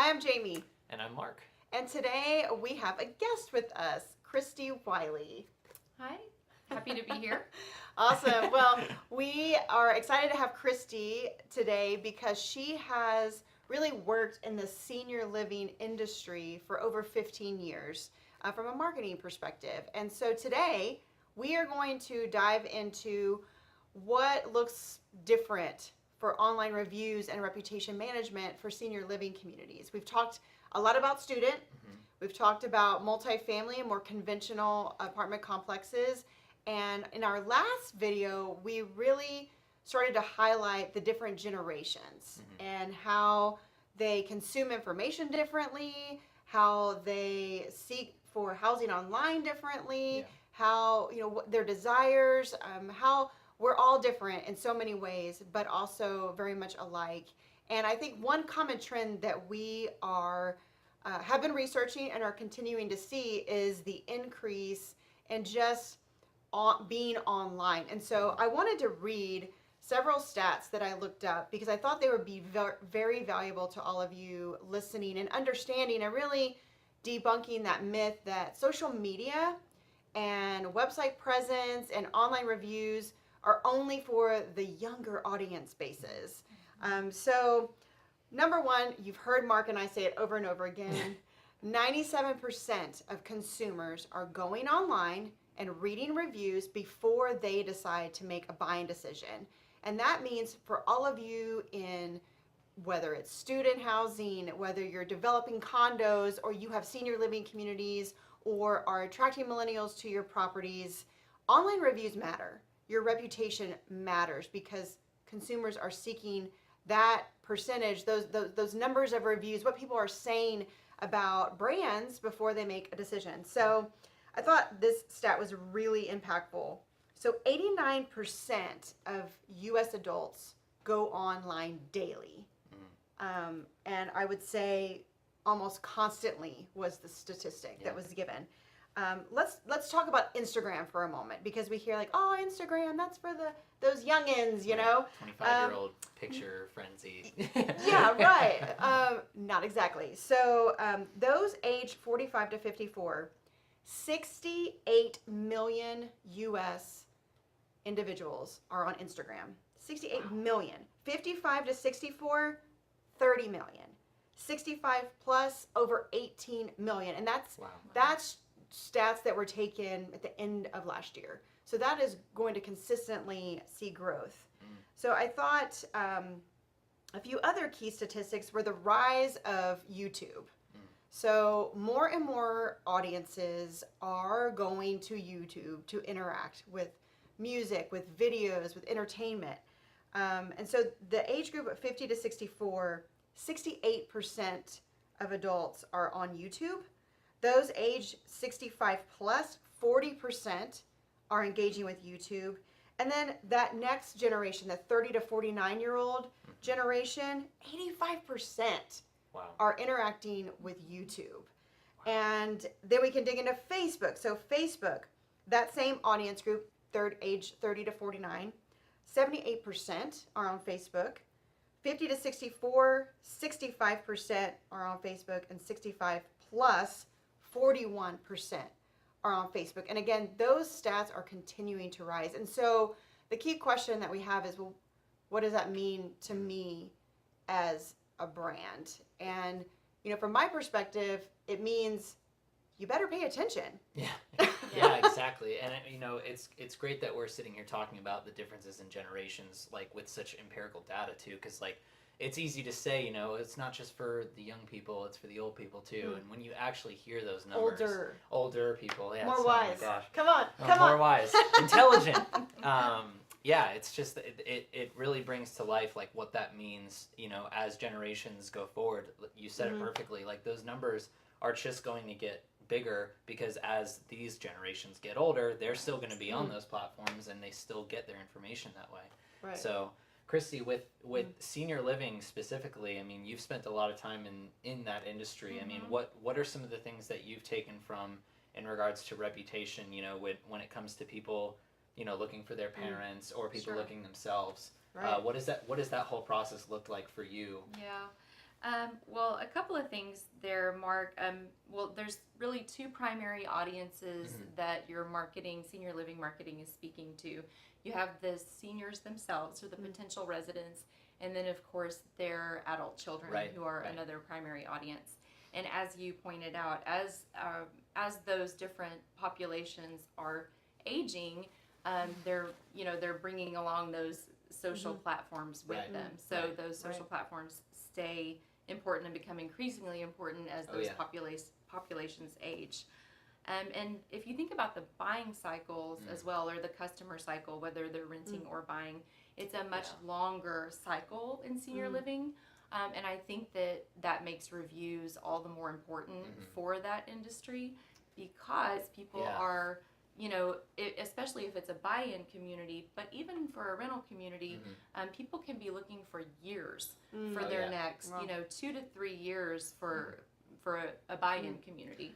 Hi, I'm Jamie. And I'm Mark. And today we have a guest with us, Christy Wiley. Hi, happy to be here. Awesome. Well, we are excited to have Christy today because she has really worked in the senior living industry for over 15 years from a marketing perspective. And so today we are going to dive into what looks different for online reviews and reputation management for senior living communities. We've talked a lot about student. We've talked about multifamily and more conventional apartment complexes. And in our last video, we really started to highlight the different generations and how they consume information differently, how they seek for housing online differently, how, what their desires, how we're all different in so many ways, but also very much alike. And I think one common trend that we have been researching and are continuing to see is the increase in just being online. And so I wanted to read several stats that I looked up because I thought they would be very valuable to all of you listening and understanding and really debunking that myth that social media and website presence and online reviews are only for the younger audience bases. So number one, you've heard Mark and I say it over and over again, 97% of consumers are going online and reading reviews before they decide to make a buying decision. And that means for all of you in whether it's student housing, whether you're developing condos or you have senior living communities or are attracting millennials to your properties, online reviews matter. Your reputation matters because consumers are seeking that percentage, those numbers of reviews, what people are saying about brands before they make a decision. So I thought this stat was really impactful. So 89% of US adults go online daily. And I would say almost constantly was the statistic that was given. Let's talk about Instagram for a moment because we hear like, oh, Instagram, that's for those youngins, you know. 25-year-old picture frenzy. Yeah, right. Not exactly. So those aged 45 to 54, 68 million U.S. individuals are on Instagram. 68 million. 55 to 64, 30 million. 65 plus, over 18 million. And that's stats that were taken at the end of last year. So that is going to consistently see growth. So I thought a few other key statistics were the rise of YouTube. So more and more audiences are going to YouTube to interact with music, with videos, with entertainment. And so the age group of 50 to 64, 68% of adults are on YouTube. Those age 65 plus, 40% are engaging with YouTube. And then that next generation, the 30 to 49-year-old generation, 85% are interacting with YouTube. And then we can dig into Facebook. So Facebook, that same audience group, age 30 to 49, 78% are on Facebook. 50 to 64, 65% are on Facebook, and 65 plus, 41% are on Facebook. And again, those stats are continuing to rise. And so the key question that we have is, well, what does that mean to me as a brand? And, from my perspective, it means you better pay attention. Yeah, exactly. And, it's great that we're sitting here talking about the differences in generations, like with such empirical data too, because it's easy to say, it's not just for the young people, it's for the old people too. And when you actually hear those numbers, older people, more wise. Oh my gosh. Come on. More wise, intelligent. It's just it really brings to life like what that means, as generations go forward. You said it perfectly. Like those numbers are just going to get bigger because as these generations get older, they're still going to be on those platforms and they still get their information that way. Right. So Christy, with senior living specifically, I mean, you've spent a lot of time in that industry. I mean, what are some of the things that you've taken from in regards to reputation, when it comes to people, looking for their parents or people looking themselves? Right. What does that whole process look like for you? Yeah. Well, a couple of things there, Mark. Well, there's really two primary audiences that your marketing, senior living marketing, is speaking to. You have the seniors themselves, or the potential residents, and then, of course, their adult children, who are another primary audience. And as you pointed out, as those different populations are aging, they're bringing along those social platforms with them. So those social platforms stay important and become increasingly important as those populations age. And if you think about the buying cycles as well, or the customer cycle, whether they're renting or buying, it's a much longer cycle in senior living. And I think that makes reviews all the more important for that industry, because people are, especially if it's a buy-in community, but even for a rental community, people can be looking for years for their next, 2 to 3 years for a buy-in community.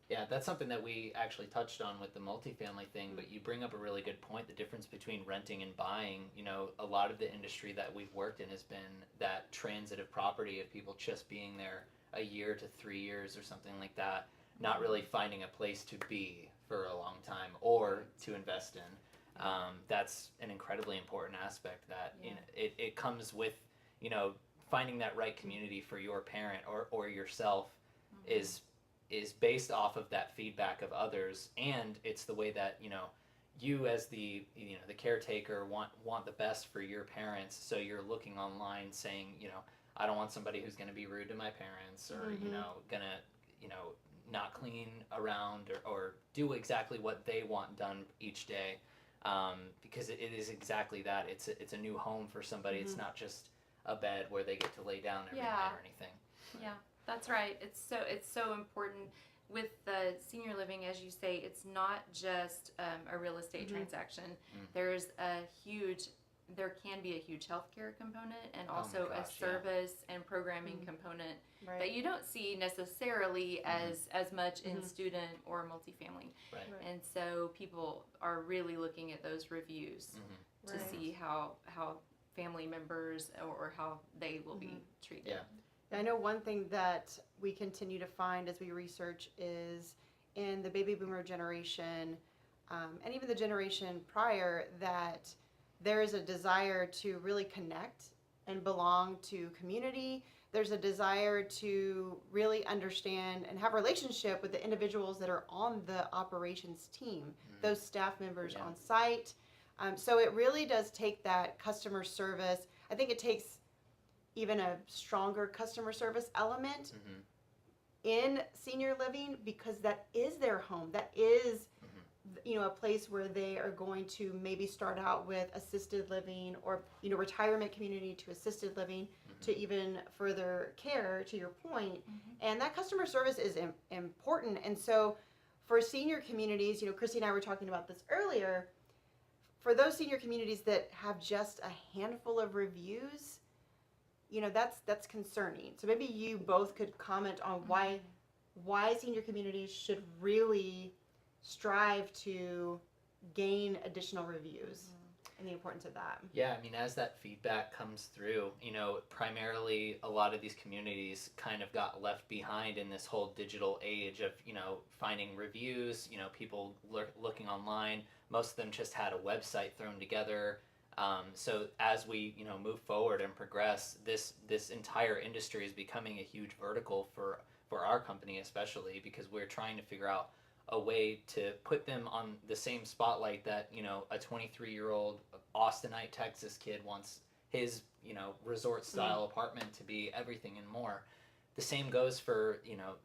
Yeah, that's something that we actually touched on with the multifamily thing, but you bring up a really good point. The difference between renting and buying, a lot of the industry that we've worked in has been that transitive property of people just being there a year to 3 years or something like that, not really finding a place to be for a long time or to invest in. That's an incredibly important aspect that it comes with, finding that right community for your parent or yourself is based off of that feedback of others, and it's the way that you as the the caretaker want the best for your parents. So you're looking online saying, I don't want somebody who's going to be rude to my parents, or gonna not clean around, or do exactly what they want done each day, because it is exactly that. It's a new home for somebody. It's not just a bed where they get to lay down every night or anything. Yeah. That's right. It's so important with the senior living, as you say. It's not just a real estate transaction. There can be a huge healthcare component, and also a service and programming component that you don't see necessarily as much in student or multifamily. And so people are really looking at those reviews to see how family members or how they will be treated. Yeah. I know one thing that we continue to find as we research is in the baby boomer generation, and even the generation prior, that there is a desire to really connect and belong to community. There's a desire to really understand and have a relationship with the individuals that are on the operations team, those staff members on site. So it really does take that customer service. I think it takes even a stronger customer service element in senior living, because that is their home. That is, a place where they are going to maybe start out with assisted living, or, retirement community to assisted living, to even further care, to your point. And that customer service is important. And so for senior communities, Christy and I were talking about this earlier, for those senior communities that have just a handful of reviews, that's concerning. So maybe you both could comment on why senior communities should really strive to gain additional reviews and the importance of that. Yeah, I mean, as that feedback comes through, primarily a lot of these communities kind of got left behind in this whole digital age of, finding reviews, people looking online. Most of them just had a website thrown together. So as we move forward and progress, this entire industry is becoming a huge vertical for our company, especially because we're trying to figure out a way to put them on the same spotlight that a 23-year-old Austinite, Texas kid wants his resort style apartment to be, everything and more. The same goes for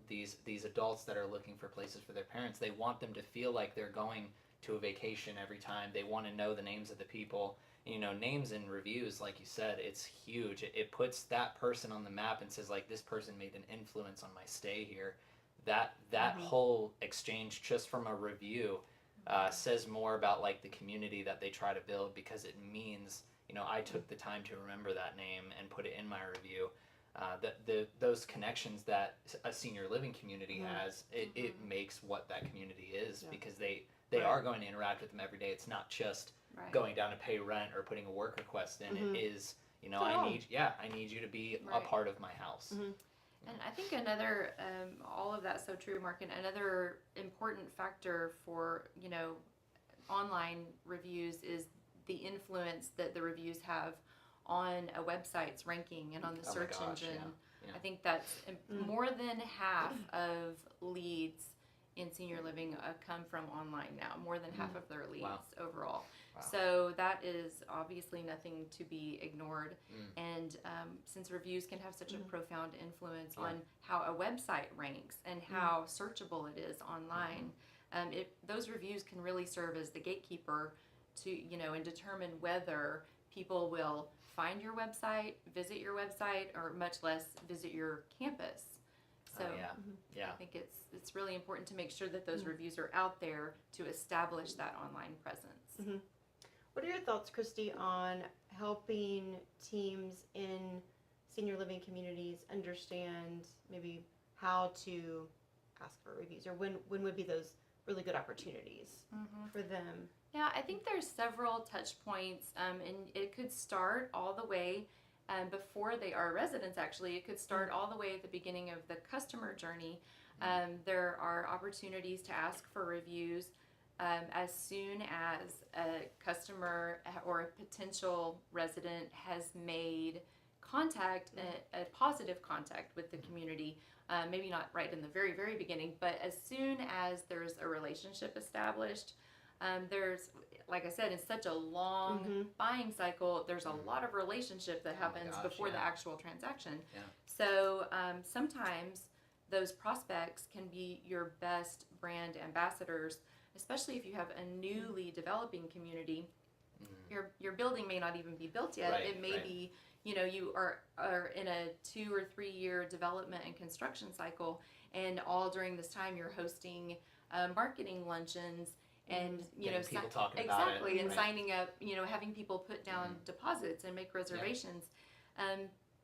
these adults that are looking for places for their parents. They want them to feel like they're going to a vacation every time. They want to know the names of the people. Names and reviews, like you said, it's huge. It puts that person on the map and says, like, this person made an influence on my stay here. That whole exchange just from a review says more about, like, the community that they try to build, because it means, I took the time to remember that name and put it in my review. Those connections that a senior living community has, it makes what that community is, because they are going to interact with them every day. It's not just going down to pay rent or putting a work request in. It is, You know, It's at home. I need you to be a Right. part of my house. Mhm. And I think another, all of that's so true, Mark, and another important factor for, online reviews is the influence that the reviews have on a website's ranking and on the Oh my search gosh, engine. yeah. I think that's Mm. more than half of leads in senior living come from online now, more than half of their leads Wow. overall. Wow. So that is obviously nothing to be ignored. Mm. And since reviews can have such a profound influence Yeah. on how a website ranks and how searchable it is online, those reviews can really serve as the gatekeeper to, and determine whether people will find your website, visit your website, or much less visit your campus. So Oh, yeah. Yeah. I think it's really important to make sure that those reviews are out there to establish that online presence. What are your thoughts, Christy, on helping teams in senior living communities understand maybe how to ask for reviews, or when would be those really good opportunities for them? Yeah, I think there's several touch points, and it could start all the way before they are residents. Actually, it could start all the way at the beginning of the customer journey. There are opportunities to ask for reviews as soon as a customer or a potential resident has made contact, a positive contact with the community. Maybe not right in the very, very beginning, but as soon as there's a relationship established, there's, like I said, it's such a long buying cycle. There's a lot of relationship that happens gosh, before the yeah. actual transaction. Yeah. So sometimes those prospects can be your best brand ambassadors, especially if you have a newly developing community. Your building may not even be built yet. Right, It may right. be, you are in a 2 or 3 year development and construction cycle, and all during this time you're hosting marketing luncheons and Getting people talking about it, exactly, and right. signing up, having people put down deposits and make reservations.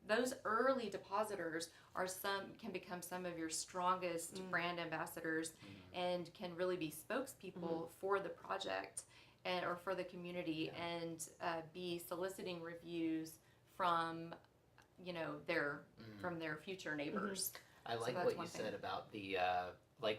Those early depositors can become some of your strongest brand ambassadors and can really be spokespeople for the project or for the community, and be soliciting reviews from their future neighbors. I So like that's what one you thing. said about the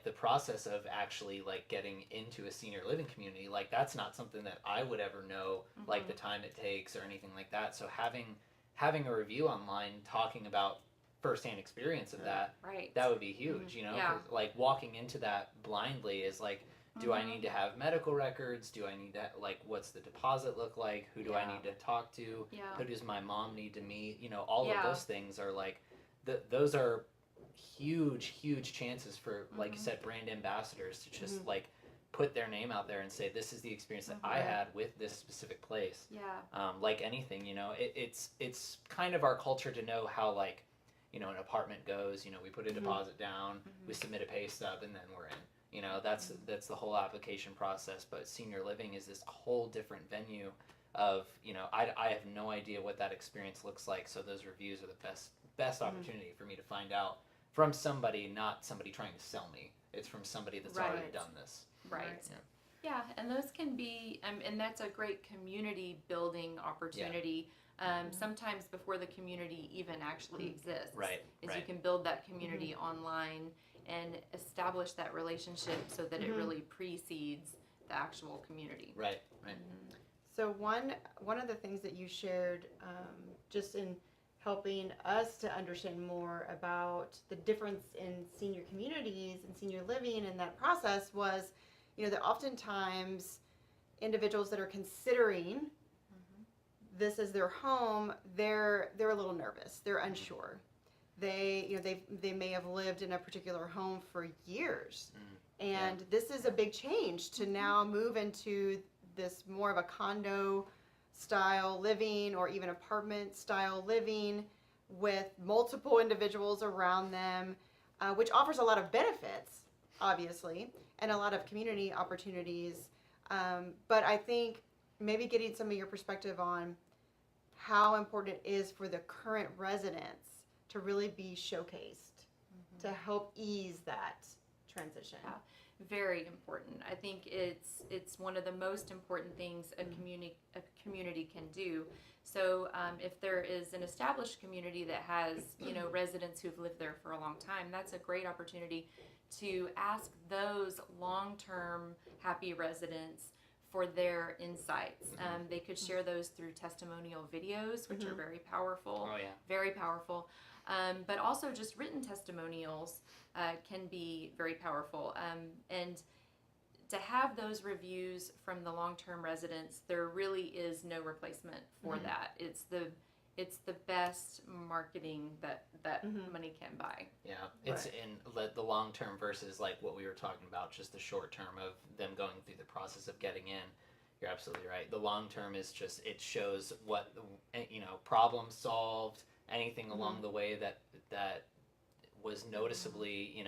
the process of actually like getting into a senior living community. Like that's not something that I would ever know, like the time it takes or anything like that. So having a review online talking about firsthand experience of that, Right. that would be huge. You know, Yeah. 'cause, like walking into that blindly is like, do I need to have medical records? Do I need to, like, what's the deposit look like? Who do I Yeah. need to talk to? Yeah. Who does my mom need to meet? You know, all of Yeah. those things are like, those are huge chances for, like you said, brand ambassadors to just like put their name out there and say, this is the experience that I had with this specific place. Yeah. Like anything, you know, it's kind of our culture to know how, like, you know, an apartment goes. You know, we put a deposit down, we submit a pay stub, and then we're in. You know, that's the whole application process. But senior living is this whole different venue of, you know, I have no idea what that experience looks like. So those reviews are the best opportunity for me to find out from somebody, not somebody trying to sell me. It's from somebody that's already Right. done this. Right. Yeah. Yeah, and those can be, and that's a great community building opportunity. Sometimes before the community even actually exists. Right, Is right. you can build that community online and establish that relationship so that it really precedes the actual community. Right. So one of the things that you shared, just in helping us to understand more about the difference in senior communities and senior living and that process was, you know, that oftentimes individuals that are considering this as their home, they're a little nervous. They're unsure. They may have lived in a particular home for years, and this is a big change to now move into this more of a condo style living or even apartment style living with multiple individuals around them, which offers a lot of benefits, obviously, and a lot of community opportunities. But I think maybe getting some of your perspective on how important it is for the current residents to really be showcased to help ease that transition? Yeah. Very important. I think it's one of the most important things a community can do. So if there is an established community that has residents who've lived there for a long time, that's a great opportunity to ask those long-term happy residents for their insights. They could share those through testimonial videos, which are very powerful. Oh yeah. Very powerful. But also just written testimonials can be very powerful. And to have those reviews from the long-term residents, there really is no replacement for that. It's the best marketing that money can buy. Yeah, it's in the long term versus like what we were talking about, just the short term of them going through the process of getting in. You're absolutely right. The long term is just, it shows what problem solved, anything along the way that was noticeably,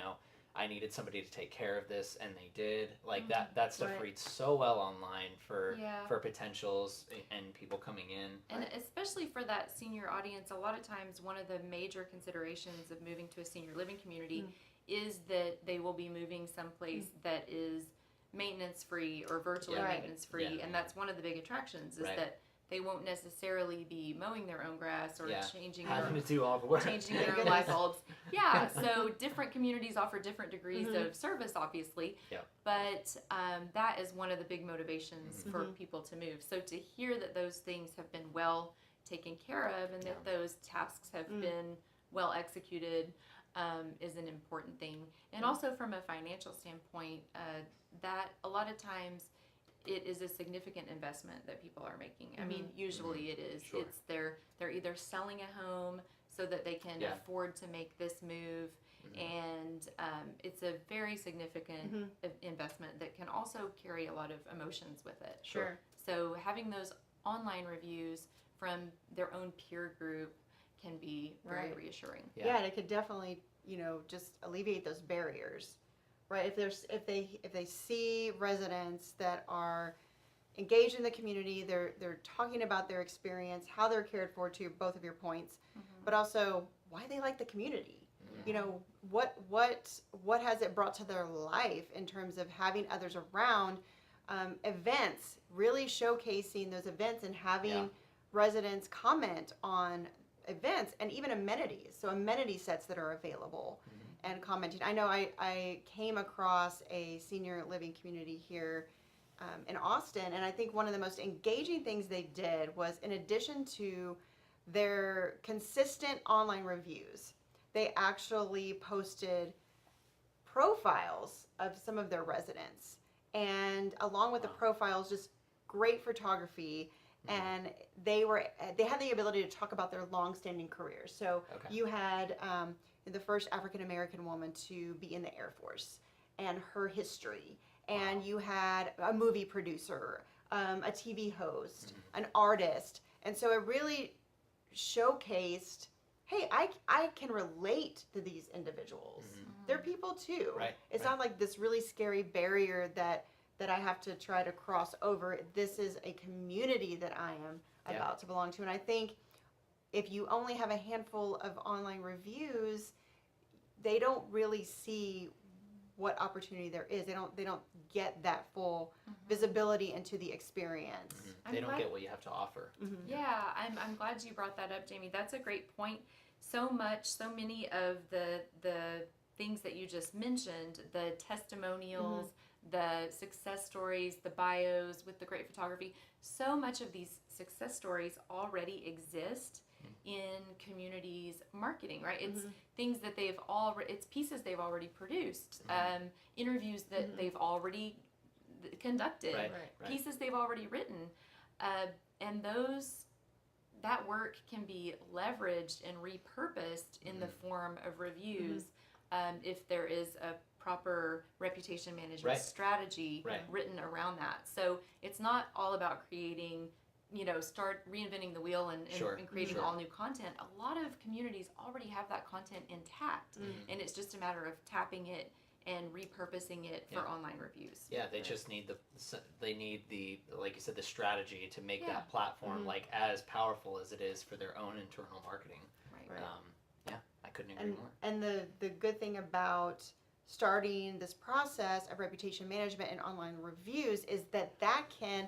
I needed somebody to take care of this, and they did. Like that stuff reads so well online for potentials and people coming in. And especially for that senior audience, a lot of times one of the major considerations of moving to a senior living community is that they will be moving someplace that is maintenance free or virtually maintenance free, and that's one of the big attractions is that they won't necessarily be mowing their own grass or having to do all the work, changing their own light bulbs. Yeah, so different communities offer different degrees of service, obviously. Yep. But that is one of the big motivations for people to move. So to hear that those things have been well taken care of and that those tasks have been well executed is an important thing. And also from a financial standpoint, that a lot of times it is a significant investment that people are making. I mean, usually it is. Sure. It's they're either selling a home so that they can afford to make this move, and it's a very significant investment that can also carry a lot of emotions with it. Sure. So having those online reviews from their own peer group can be very reassuring. Yeah, and it could definitely, just alleviate those barriers. Right, if they see residents that are engaged in the community, they're talking about their experience, how they're cared for, to both of your points, but also why they like the community. What has it brought to their life in terms of having others around, events, really showcasing those events and having residents comment on events and even amenities. So amenity sets that are available. And commenting. I know I came across a senior living community here in Austin, and I think one of the most engaging things they did was, in addition to their consistent online reviews, they actually posted profiles of some of their residents, and along with the profiles, just great photography. And they had the ability to talk about their long-standing careers. So you had the first African American woman to be in the Air Force and her history, and you had a movie producer, a TV host, an artist, and so it really showcased, hey, I can relate to these individuals. They're people too. It's not like this really scary barrier that I have to try to cross over. This is a community that I am about to belong to. And I think if you only have a handful of online reviews, they don't really see what opportunity there is. They don't get that full visibility into the experience. They don't get what you have to offer. Yeah, I'm glad you brought that up, Jamie. That's a great point. So many of the things that you just mentioned, the testimonials, the success stories, the bios with the great photography, so much of these success stories already exist in communities marketing, right? It's things that it's pieces they've already produced, interviews that they've already conducted, pieces they've already written, and that work can be leveraged and repurposed in the form of reviews if there is a proper reputation management strategy written around that. So it's not all about creating, start reinventing the wheel and creating all new content. A lot of communities already have that content intact, and it's just a matter of tapping it and repurposing it for online reviews. Yeah, they just need the like you said, the strategy to make that platform like as powerful as it is for their own internal marketing. Right. I couldn't agree more. And the good thing about starting this process of reputation management and online reviews is that can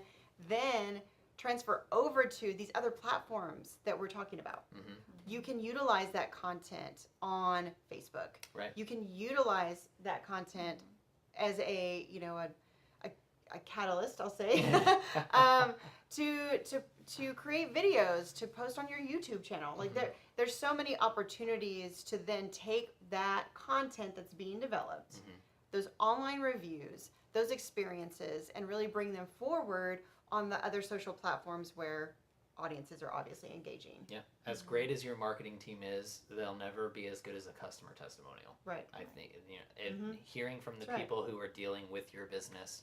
then transfer over to these other platforms that we're talking about. Mm-hmm. You can utilize that content on Facebook. Right. You can utilize that content as a, you know, a catalyst, I'll say, to create videos, to post on your YouTube channel. Like there's so many opportunities to then take that content that's being developed, those online reviews, those experiences, and really bring them forward on the other social platforms where audiences are obviously engaging. Yeah. As great as your marketing team is, they'll never be as good as a customer testimonial. Right. I think, you know, hearing from the That's right. people who are dealing with your business,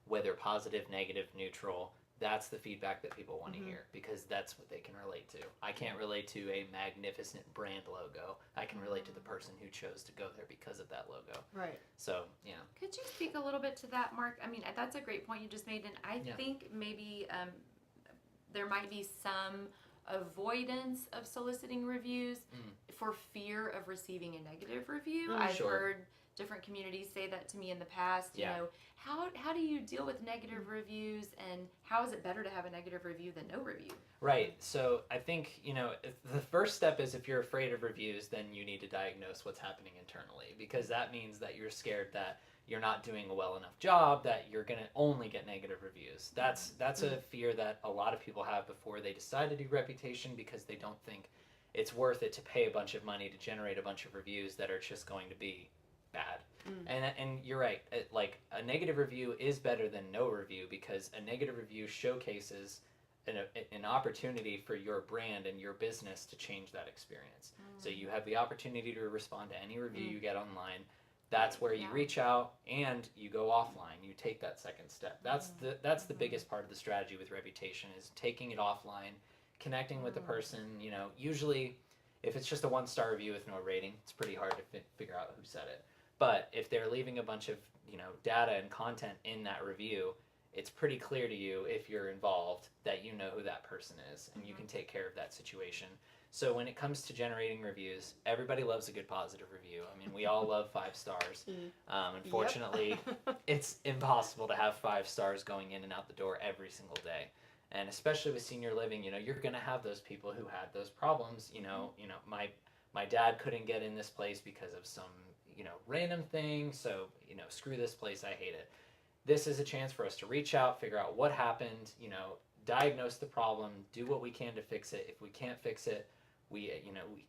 whether positive, negative, neutral, that's the feedback that people want to hear, because that's what they can relate to. I can't relate to a magnificent brand logo. I can relate to the person who chose to go there because of that logo. Right. So, yeah. Could you speak a little bit to that, Mark? I mean, that's a great point you just made, and I think maybe there might be some avoidance of soliciting reviews for fear of receiving a negative review. I've heard different communities say that to me in the past. You know, how do you deal with negative reviews, and how is it better to have a negative review than no review? Right. So I think, you know, the first step is, if you're afraid of reviews, then you need to diagnose what's happening internally, because that means that you're scared that you're not doing a well enough job, that you're going to only get negative reviews. That's a fear that a lot of people have before they decide to do reputation, because they don't think it's worth it to pay a bunch of money to generate a bunch of reviews that are just going to be bad. And you're right. Like, a negative review is better than no review, because a negative review showcases an opportunity for your brand and your business to change that experience. So you have the opportunity to respond to any review you get online. That's where you reach out and you go offline. You take that second step. That's the biggest part of the strategy with reputation, is taking it offline, connecting with the person. You know, usually if it's just a 1-star review with no rating, it's pretty hard to figure out who said it. But if they're leaving a bunch of, you know, data and content in that review, it's pretty clear to you, if you're involved, that you know who that person is, and you can take care of that situation. So when it comes to generating reviews, everybody loves a good positive review. I mean, we all love 5 stars. Unfortunately, it's impossible to have 5 stars going in and out the door every single day. And especially with senior living, you know, you're going to have those people who had those problems. You know, my dad couldn't get in this place because of some, you know, random thing. So, you know, screw this place, I hate it. This is a chance for us to reach out, figure out what happened, you know, diagnose the problem, do what we can to fix it. If we can't fix it, we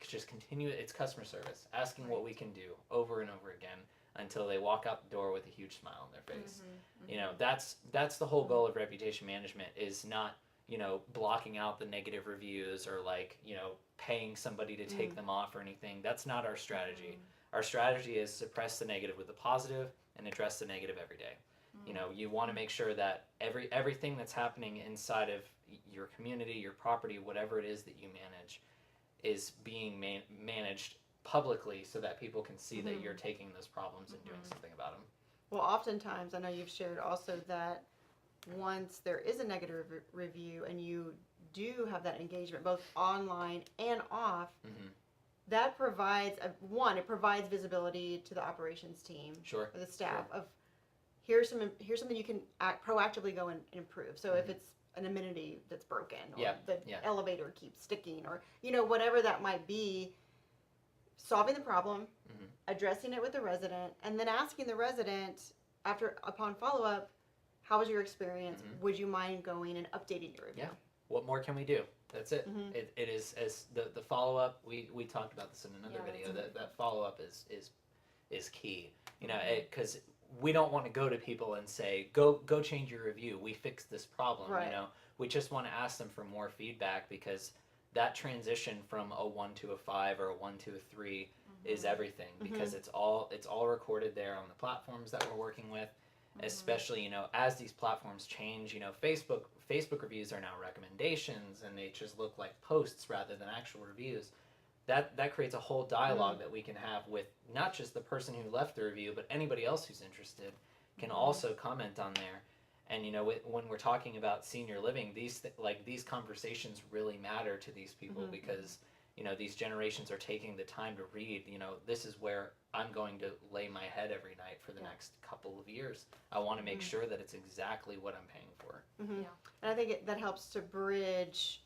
just continue. It's customer service, asking what we can do over and over again until they walk out the door with a huge smile on their face. You know, that's the whole goal of reputation management, is not, you know, blocking out the negative reviews or, like, you know, paying somebody to take them off or anything. That's not our strategy. Our strategy is suppress the negative with the positive and address the negative every day. You know, you want to make sure that everything that's happening inside of your community, your property, whatever it is that you manage, is being managed publicly, so that people can see that you're taking those problems and doing something about them. Well, oftentimes, I know you've shared also that once there is a negative review and you do have that engagement, both online and off, that provides it provides visibility to the operations team, or the staff, of here's something you can proactively go and improve. So if it's an amenity that's broken, or the elevator keeps sticking, or, you know, whatever that might be, solving the problem, addressing it with the resident, and then asking the resident upon follow-up, how was your experience? Would you mind going and updating your review? What more can we do? That's it. It is, as the follow-up, we talked about this in another video, that follow-up is key. You know, because we don't want to go to people and say, go change your review, we fixed this problem. You know, we just want to ask them for more feedback, because that transition from a 1 to a 5 or a 1 to a 3 is everything, because it's all recorded there on the platforms that we're working with. Especially, you know, as these platforms change, you know, Facebook reviews are now recommendations, and they just look like posts rather than actual reviews. That creates a whole dialogue that we can have with not just the person who left the review, but anybody else who's interested can also comment on there. And, you know, when we're talking about senior living, these conversations really matter to these people, because, these generations are taking the time to read, this is where I'm going to lay my head every night for the next couple of years. I want to make sure that it's exactly what I'm paying for. Mm-hmm. Yeah. And I think that helps to bridge,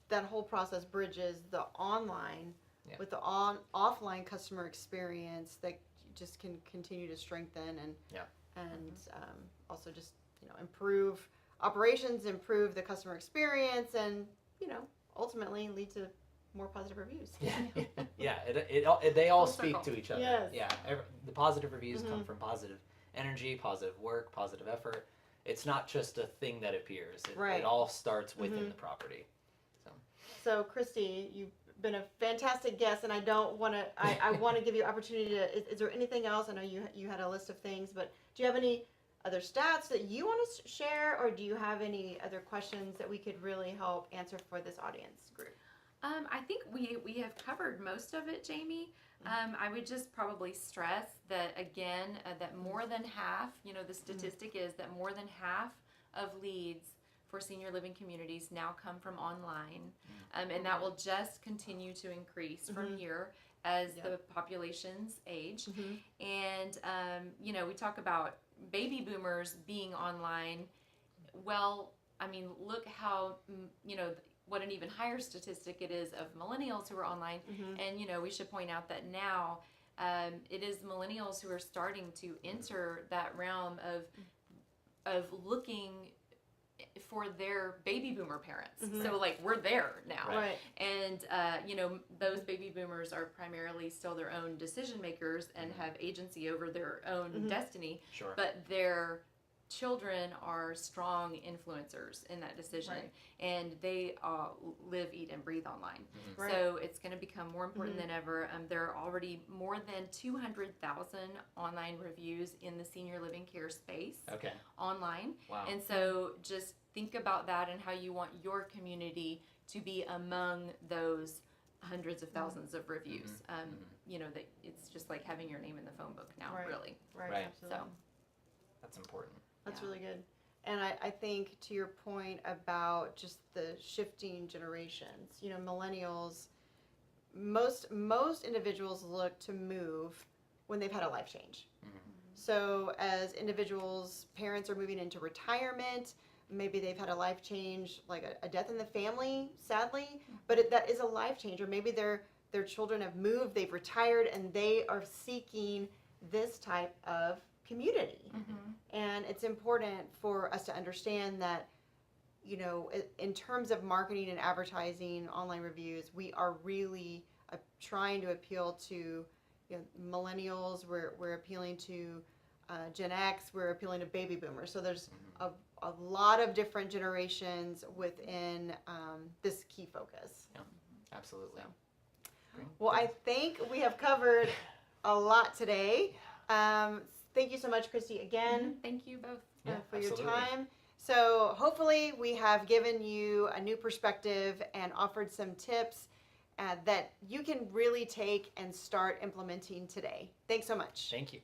that whole process bridges the online with the offline customer experience that just can continue to strengthen and also just improve operations, improve the customer experience, and ultimately lead to more positive reviews. They all Full speak circle. to each other. Yes. Yeah, the positive reviews come from positive energy, positive work, positive effort. It's not just a thing that appears. It all starts within the property. So Christy, you've been a fantastic guest, and I want to give you opportunity to. Is there anything else? I know you had a list of things, but do you have any other stats that you want to share, or do you have any other questions that we could really help answer for this audience group? I think we have covered most of it, Jamie. I would just probably stress that again, that more than half, the statistic is that more than half of leads for senior living communities now come from online, and that will just continue to increase from here as the populations age. And we talk about baby boomers being online. Well, I mean, look how what an even higher statistic it is of millennials who are online. And we should point out that now it is millennials who are starting to enter that realm of looking for their baby boomer parents. So like we're there now. Right. And those baby boomers are primarily still their own decision makers and have agency over their own destiny. Sure. But their children are strong influencers in that decision, and they live, eat, and breathe online. So it's going to become more important than ever. There are already more than 200,000 online reviews in the senior living care space online. Wow. And so just think about that and how you want your community to be among those hundreds of thousands of reviews. That it's just like having your name in the phone book now, really. Right. Absolutely. So that's important. That's really good. And I think to your point about just the shifting generations, millennials, most individuals look to move when they've had a life change. So as individuals, parents are moving into retirement, maybe they've had a life change, like a death in the family, sadly, but that is a life change. Or maybe their children have moved, they've retired, and they are seeking this type of community. And it's important for us to understand that, in terms of marketing and advertising, online reviews, we are really trying to appeal to millennials. We're appealing to Gen X. We're appealing to baby boomers. So there's a lot of different generations within this key focus. Yeah, absolutely. So, well, I think we have covered a lot today. Thank you so much, Christy, again. Thank you both for your time. So hopefully we have given you a new perspective and offered some tips that you can really take and start implementing today. Thanks so much. Thank you.